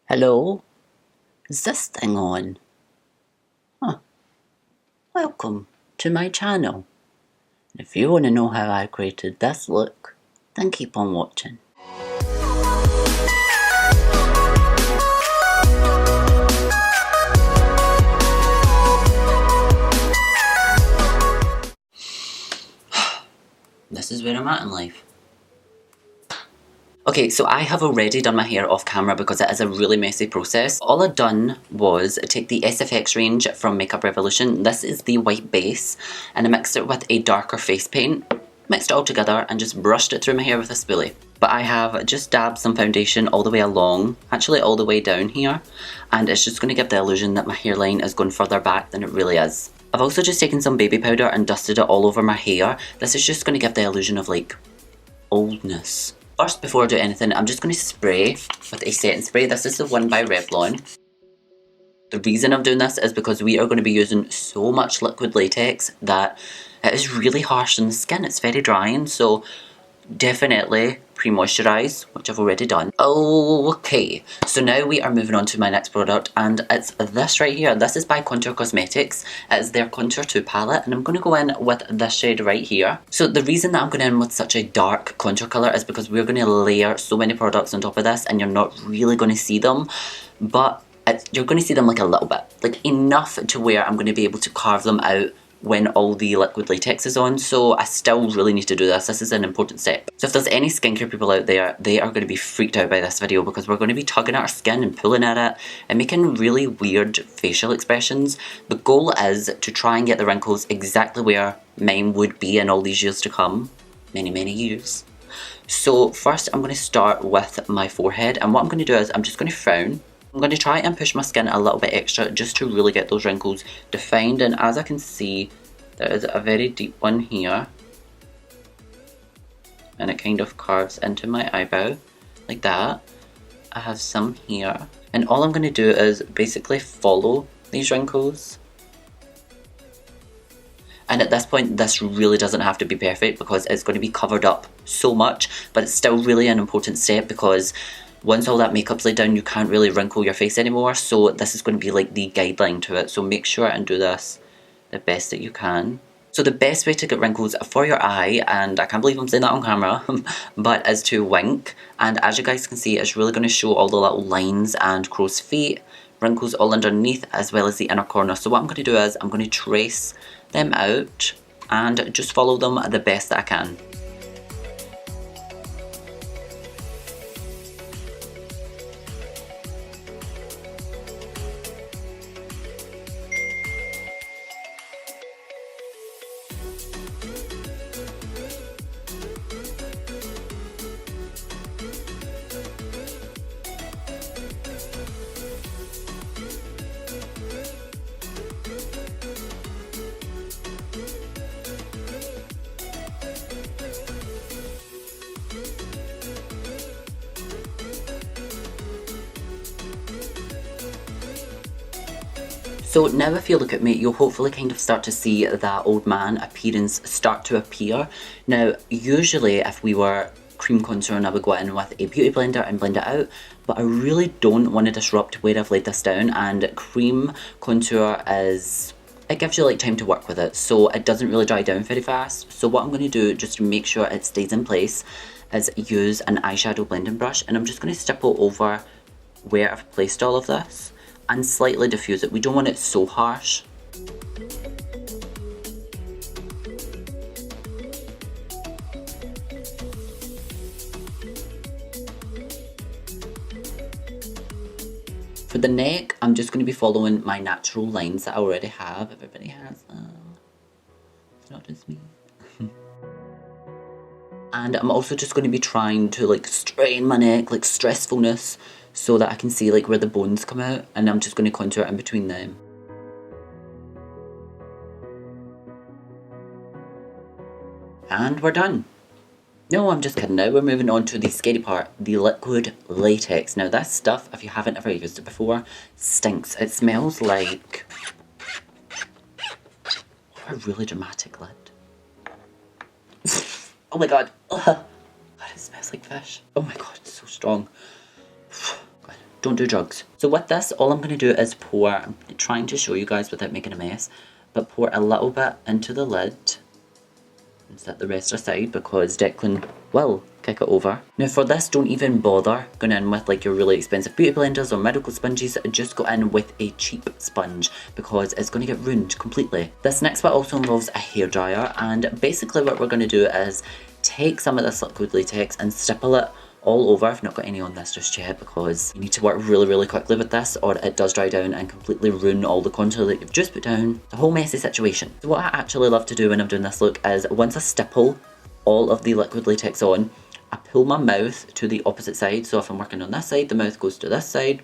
Hello? Is this thing on? Huh. Welcome to my channel. If you want to know how I created this look, then keep on watching. This is where I'm at in life. Okay, so I have already done my hair off camera because it is a really messy process. All I've done was take the SFX range from Makeup Revolution. This is the white base, and I mixed it with a darker face paint, mixed it all together and just brushed it through my hair with a spoolie. But I have just dabbed some foundation all the way along, actually all the way down here, and it's just going to give the illusion that my hairline is going further back than it really is. I've also just taken some baby powder and dusted it all over my hair. This is just going to give the illusion of like oldness. First, before I do anything, I'm just going to spray with a setting spray. This is the one by Revlon. The reason I'm doing this is because we are going to be using so much liquid latex that it is really harsh on the skin. It's very drying, so definitely pre-moisturize, which I've already done. Okay, so now we are moving on to my next product, and it's this right here. This is by Contour Cosmetics. It's their Contour 2 palette, and I'm going to go in with this shade right here. So the reason that I'm going in with such a dark contour colour is because we're going to layer so many products on top of this, and you're not really going to see them, but you're going to see them like a little bit, like enough to where I'm going to be able to carve them out when all the liquid latex is on. So I still really need to do this. This is an important step. So if there's any skincare people out there, they are going to be freaked out by this video because we're going to be tugging at our skin and pulling at it and making really weird facial expressions. The goal is to try and get the wrinkles exactly where mine would be in all these years to come. Many, many years. So first I'm going to start with my forehead, and what I'm going to do is I'm just going to frown. I'm going to try and push my skin a little bit extra just to really get those wrinkles defined, and as I can see, there is a very deep one here, and it kind of carves into my eyebrow like that. I have some here, and all I'm going to do is basically follow these wrinkles. And at this point, this really doesn't have to be perfect because it's going to be covered up so much, but it's still really an important step because once all that makeup's laid down, you can't really wrinkle your face anymore, so this is going to be like the guideline to it. So make sure and do this the best that you can. So the best way to get wrinkles for your eye, and I can't believe I'm saying that on camera, but is to wink. And as you guys can see, it's really going to show all the little lines and crow's feet, wrinkles all underneath, as well as the inner corner. So what I'm going to do is I'm going to trace them out and just follow them the best that I can. So now if you look at me, you'll hopefully kind of start to see that old man appearance start to appear. Now, usually if we were cream contouring, I would go in with a beauty blender and blend it out, but I really don't want to disrupt where I've laid this down, and cream contour it gives you like time to work with it, so it doesn't really dry down very fast. So what I'm going to do, just to make sure it stays in place, is use an eyeshadow blending brush, and I'm just going to stipple over where I've placed all of this and slightly diffuse it. We don't want it so harsh. For the neck, I'm just going to be following my natural lines that I already have. Everybody has them. It's not just me. And I'm also just going to be trying to like strain my neck, like stressfulness, so that I can see like where the bones come out, and I'm just going to contour in between them. And we're done. No, I'm just kidding. Now we're moving on to the scary part, the liquid latex. Now this stuff, if you haven't ever used it before, stinks. It smells like a really dramatic lid. Oh my god. God, it smells like fish. Oh my god, it's so strong. God. don't do drugs. So with this, all I'm going to do is pour, I'm trying to show you guys without making a mess, but pour a little bit into the lid and set the rest aside because Declan will kick it over. Now for this, don't even bother going in with like your really expensive beauty blenders or medical sponges, just go in with a cheap sponge because it's going to get ruined completely. This next bit also involves a hairdryer, and basically what we're going to do is take some of this liquid latex and stipple it all over. I've not got any on this just yet because you need to work really quickly with this or it does dry down and completely ruin all the contour that you've just put down. It's a whole messy situation. So what I actually love to do when I'm doing this look is once I stipple all of the liquid latex on, I pull my mouth to the opposite side. So if I'm working on this side, the mouth goes to this side.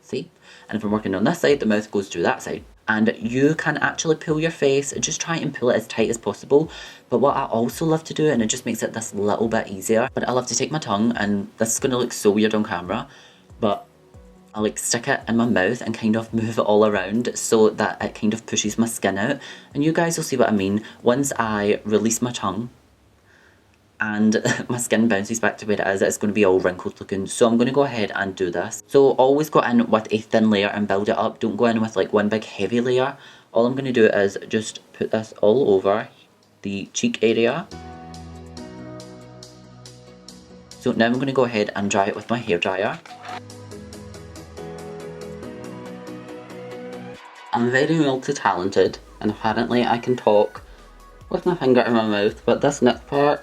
See? And if I'm working on this side, the mouth goes to that side. And you can actually pull your face, just try and pull it as tight as possible. But what I also love to do, and it just makes it this little bit easier, but I love to take my tongue, and this is going to look so weird on camera, but I like stick it in my mouth and kind of move it all around so that it kind of pushes my skin out. And you guys will see what I mean once I release my tongue and my skin bounces back to where it is. It's going to be all wrinkled looking, so I'm going to go ahead and do this. So always go in with a thin layer and build it up. Don't go in with like one big heavy layer. All I'm going to do is just put this all over the cheek area. So now I'm going to go ahead and dry it with my hairdryer. I'm very multi-talented and apparently I can talk with my finger in my mouth, but this next part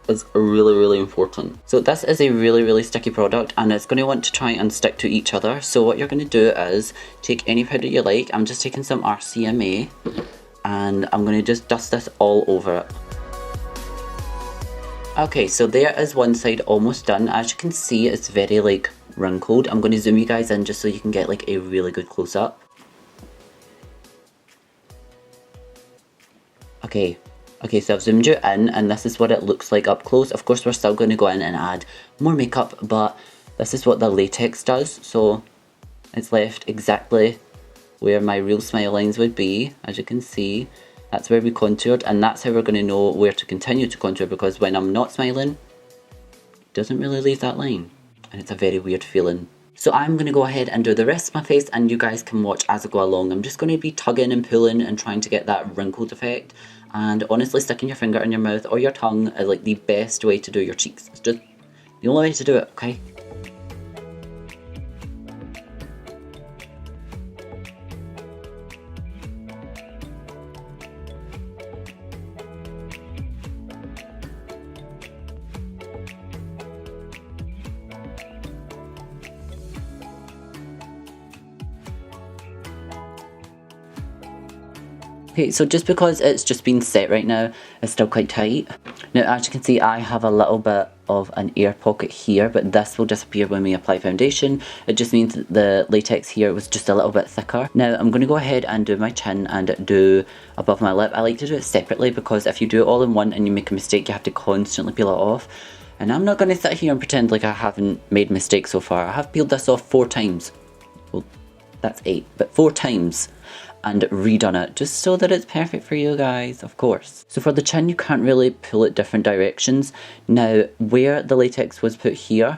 is really important. So this is a really sticky product and it's going to want to try and stick to each other. So what you're going to do is take any powder you like. I'm just taking some RCMA and I'm going to just dust this all over it. Okay, so there is one side almost done. As you can see, it's very like wrinkled. I'm going to zoom you guys in just so you can get like a really good close-up. Okay, so I've zoomed you in and this is what it looks like up close. Of course, we're still going to go in and add more makeup, but this is what the latex does. So it's left exactly where my real smile lines would be. As you can see, that's where we contoured, and that's how we're going to know where to continue to contour, because when I'm not smiling, it doesn't really leave that line. And it's a very weird feeling. So I'm going to go ahead and do the rest of my face and you guys can watch as I go along. I'm just going to be tugging and pulling and trying to get that wrinkled effect. And honestly, sticking your finger in your mouth or your tongue is like the best way to do your cheeks. It's just the only way to do it, okay? Okay, so just because it's just been set right now, it's still quite tight. Now, as you can see, I have a little bit of an air pocket here, but this will disappear when we apply foundation. It just means that the latex here was just a little bit thicker. Now, I'm going to go ahead and do my chin and do above my lip. I like to do it separately because if you do it all in one and you make a mistake, you have to constantly peel it off. And I'm not going to sit here and pretend like I haven't made mistakes so far. I have peeled this off 4 times. Well, that's 8, but 4 times. And redone it just so that it's perfect for you guys, of course. So for the chin, you can't really pull it different directions. Now, where the latex was put here,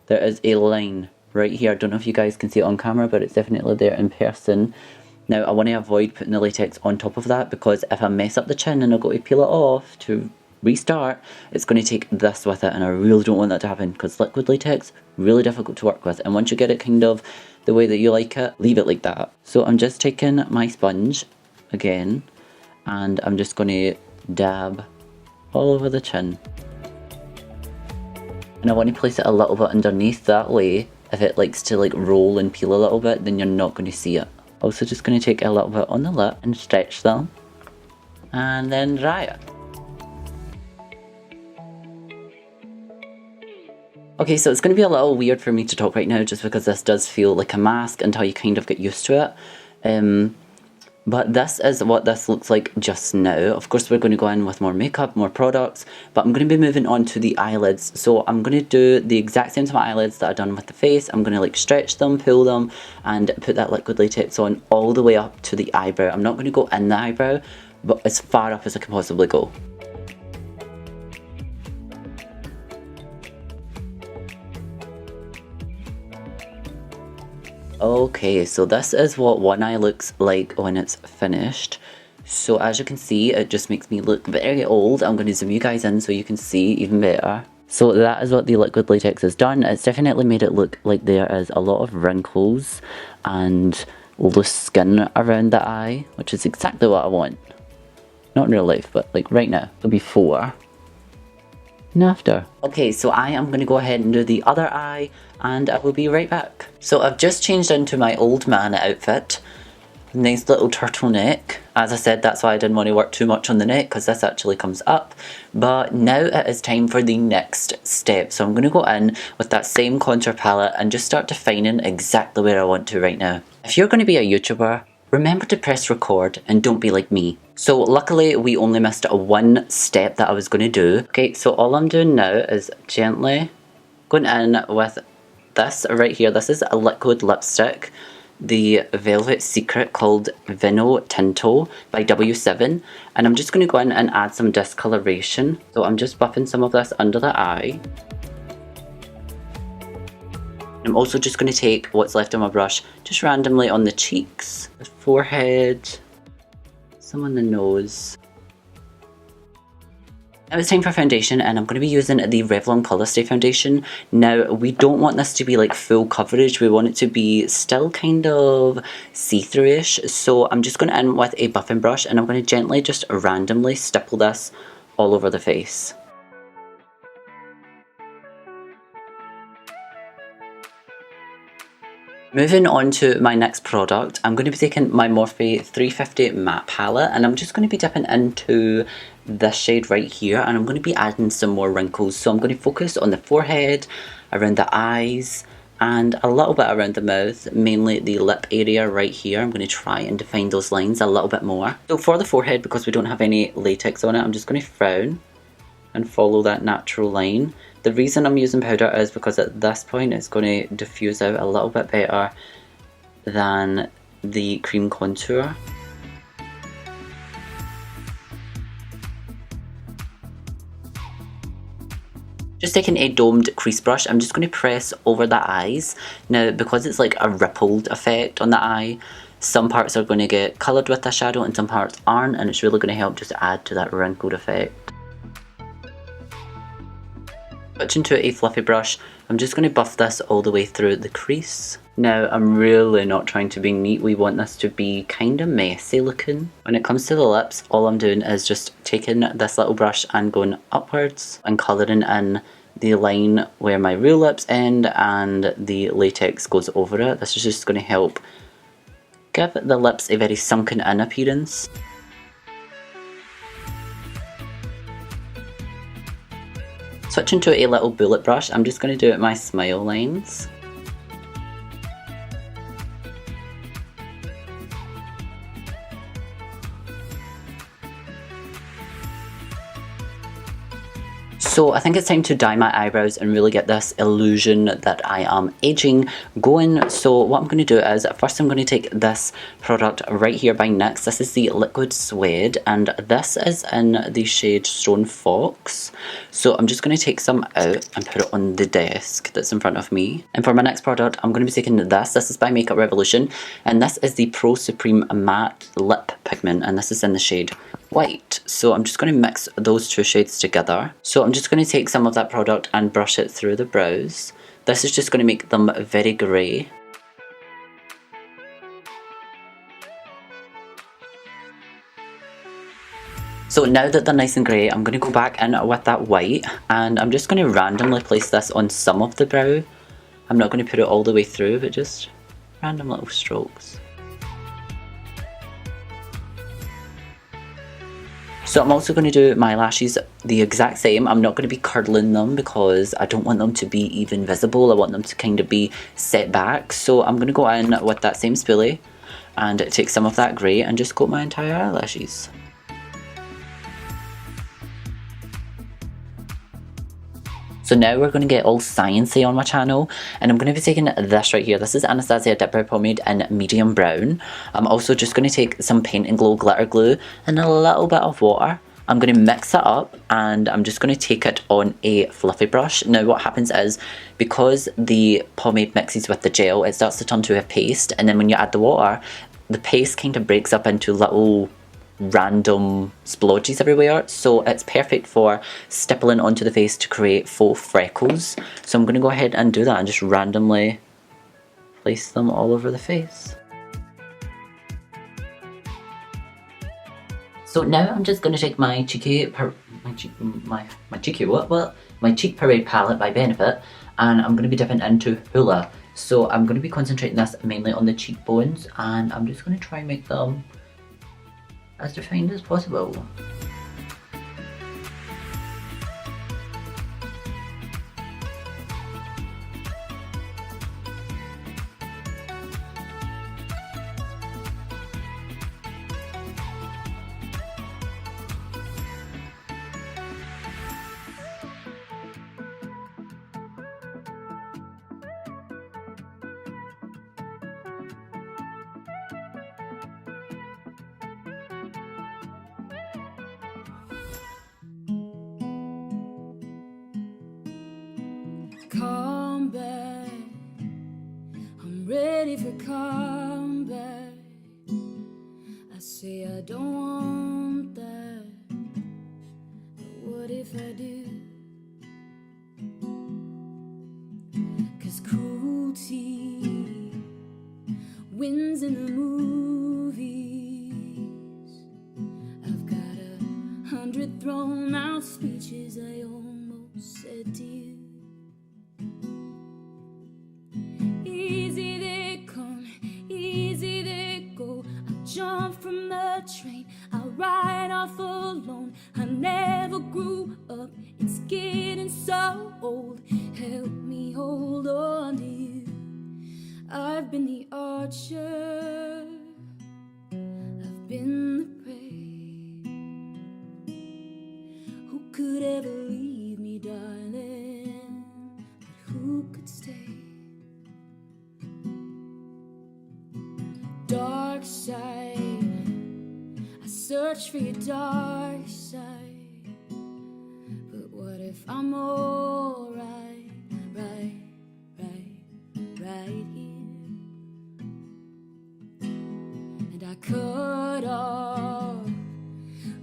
there is a line right here. I don't know if you guys can see it on camera, but it's definitely there in person. Now, I want to avoid putting the latex on top of that because if I mess up the chin and I go to peel it off to restart, it's going to take this with it, and I really don't want that to happen because liquid latex, really difficult to work with. And once you get it kind of the way that you like it, leave it like that. So I'm just taking my sponge again and I'm just going to dab all over the chin. And I want to place it a little bit underneath, that way if it likes to like roll and peel a little bit, then you're not going to see it. Also just going to take a little bit on the lip and stretch them and then dry it. Okay, so it's going to be a little weird for me to talk right now just because this does feel like a mask until you kind of get used to it. But this is what this looks like just now. Of course, we're going to go in with more makeup, more products, but I'm going to be moving on to the eyelids. So I'm going to do the exact same to my eyelids that I've done with the face. I'm going to like stretch them, pull them, and put that liquid latex on all the way up to the eyebrow. I'm not going to go in the eyebrow, but as far up as I can possibly go. Okay, so this is what one eye looks like when it's finished. So as you can see, it just makes me look very old. I'm going to zoom you guys in so you can see even better. So that is what the liquid latex has done. It's definitely made it look like there is a lot of wrinkles and loose skin around the eye, which is exactly what I want. Not in real life, but like right now. So before and after. Okay, so I am going to go ahead and do the other eye and I will be right back. So I've just changed into my old man outfit. Nice little turtleneck. As I said, that's why I didn't want to work too much on the neck because this actually comes up. But now it is time for the next step. So I'm going to go in with that same contour palette and just start defining exactly where I want to right now. If you're going to be a YouTuber, remember to press record and don't be like me. So luckily we only missed one step that I was going to do. Okay, so all I'm doing now is gently going in with this right here. This is a liquid lipstick, the Velvet Secret called Vino Tinto by W7. And I'm just going to go in and add some discoloration. So I'm just buffing some of this under the eye. I'm also just going to take what's left on my brush just randomly on the cheeks, the forehead, some on the nose. Now it's time for foundation and I'm going to be using the Revlon Colour Stay foundation. Now we don't want this to be like full coverage, we want it to be still kind of see-through-ish. So I'm just going to in with a buffing brush and I'm going to gently just randomly stipple this all over the face. Moving on to my next product, I'm going to be taking my Morphe 350 matte palette and I'm just going to be dipping into this shade right here and I'm going to be adding some more wrinkles. So I'm going to focus on the forehead, around the eyes and a little bit around the mouth, mainly the lip area right here. I'm going to try and define those lines a little bit more. So for the forehead, because we don't have any latex on it, I'm just going to frown and follow that natural line. The reason I'm using powder is because at this point it's going to diffuse out a little bit better than the cream contour. Just taking a domed crease brush, I'm just going to press over the eyes. Now because it's like a rippled effect on the eye, some parts are going to get coloured with the shadow and some parts aren't, and it's really going to help just add to that wrinkled effect. Switching to a fluffy brush, I'm just going to buff this all the way through the crease. Now I'm really not trying to be neat, we want this to be kind of messy looking. When it comes to the lips, all I'm doing is just taking this little brush and going upwards and colouring in the line where my real lips end and the latex goes over it. This is just going to help give the lips a very sunken in appearance. Switching to a little bullet brush, I'm just going to do it my smile lines. So I think it's time to dye my eyebrows and really get this illusion that I am aging going. So what I'm going to do is, first I'm going to take this product right here by NYX. This is the Liquid Suede and this is in the shade Stone Fox. So I'm just going to take some out and put it on the desk that's in front of me. And for my next product, I'm going to be taking this. This is by Makeup Revolution and this is the Pro Supreme Matte Lip Pigment and this is in the shade White. So I'm just going to mix those two shades together. So I'm just going to take some of that product and brush it through the brows. This is just going to make them very grey. So now that they're nice and grey, I'm going to go back in with that white and I'm just going to randomly place this on some of the brow. I'm not going to put it all the way through, but just random little strokes. So I'm also going to do my lashes the exact same. I'm not going to be curling them because I don't want them to be even visible. I want them to kind of be set back. So I'm going to go in with that same spoolie and take some of that grey and just coat my entire eyelashes. So now we're going to get all sciencey on my channel and I'm going to be taking this right here. This is Anastasia Dip Brow Pomade in medium brown. I'm also just going to take some Paint and Glow glitter glue and a little bit of water I'm going to mix it up and I'm just going to take it on a fluffy brush. Now what happens is, because the pomade mixes with the gel, it starts to turn to a paste, and then when you add the water, the paste kind of breaks up into little random splodges everywhere, so it's perfect for stippling onto the face to create faux freckles. So I'm going to go ahead and do that and just randomly place them all over the face. So now I'm just going to take my cheek parade palette by Benefit, and I'm going to be dipping into Hoola. So I'm going to be concentrating this mainly on the cheekbones, and I'm just going to try and make them as defined as possible. Combat, I'm ready for combat. I say I don't want that, but what if I do? 'Cause cruelty wins in the movies. I've got 100 thrown out speeches I almost said to you. Easy they come, easy they go. I jump from the train, I ride off alone. I never grew up, it's getting so old. Help me hold on to you. I've been the archer, I've been the prey. Who could ever leave me, darling? But who could stay? Dark side, I search for your dark side. But what if I'm alright, right here? And I cut off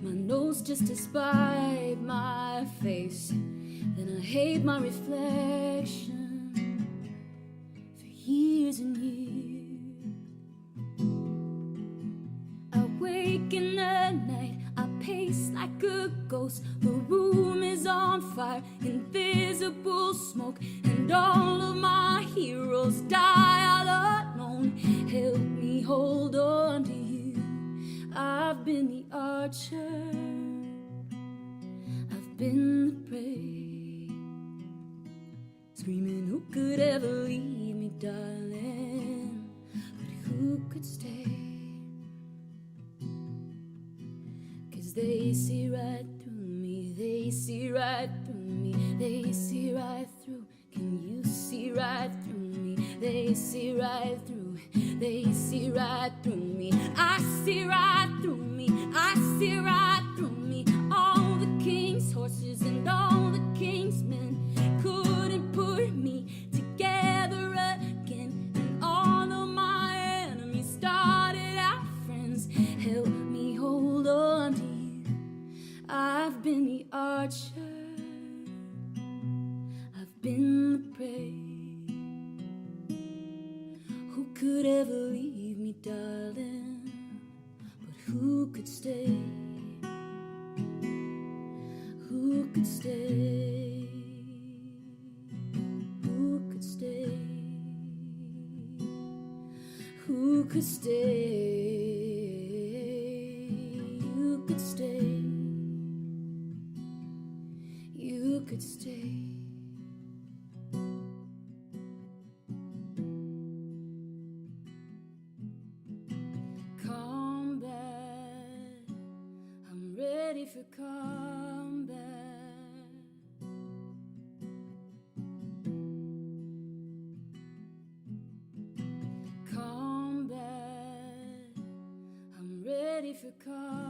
my nose just to spite my face. Then I hate my reflection for years and years. In the night, I pace like a ghost. The room is on fire, invisible smoke, and all of my heroes die all alone. Help me hold on to you. I've been the archer, I've been the prey. Screaming, who could ever leave me, darling? But who could stay? They see right through me, they see right through me, they see right through. Can you see right through me? They see right through, they see right through me. I see right through me, I see right through me. All the king's horses and all the king's men couldn't put me together again. And all of my enemies started out friends. Help me hold on to you. I've been the archer, I've been the prey. Who could ever leave me, darling? But who could stay? Who could stay? Who could stay? Who could stay? You could stay. You could stay. Combat, I'm ready for combat. Combat, I'm ready for combat.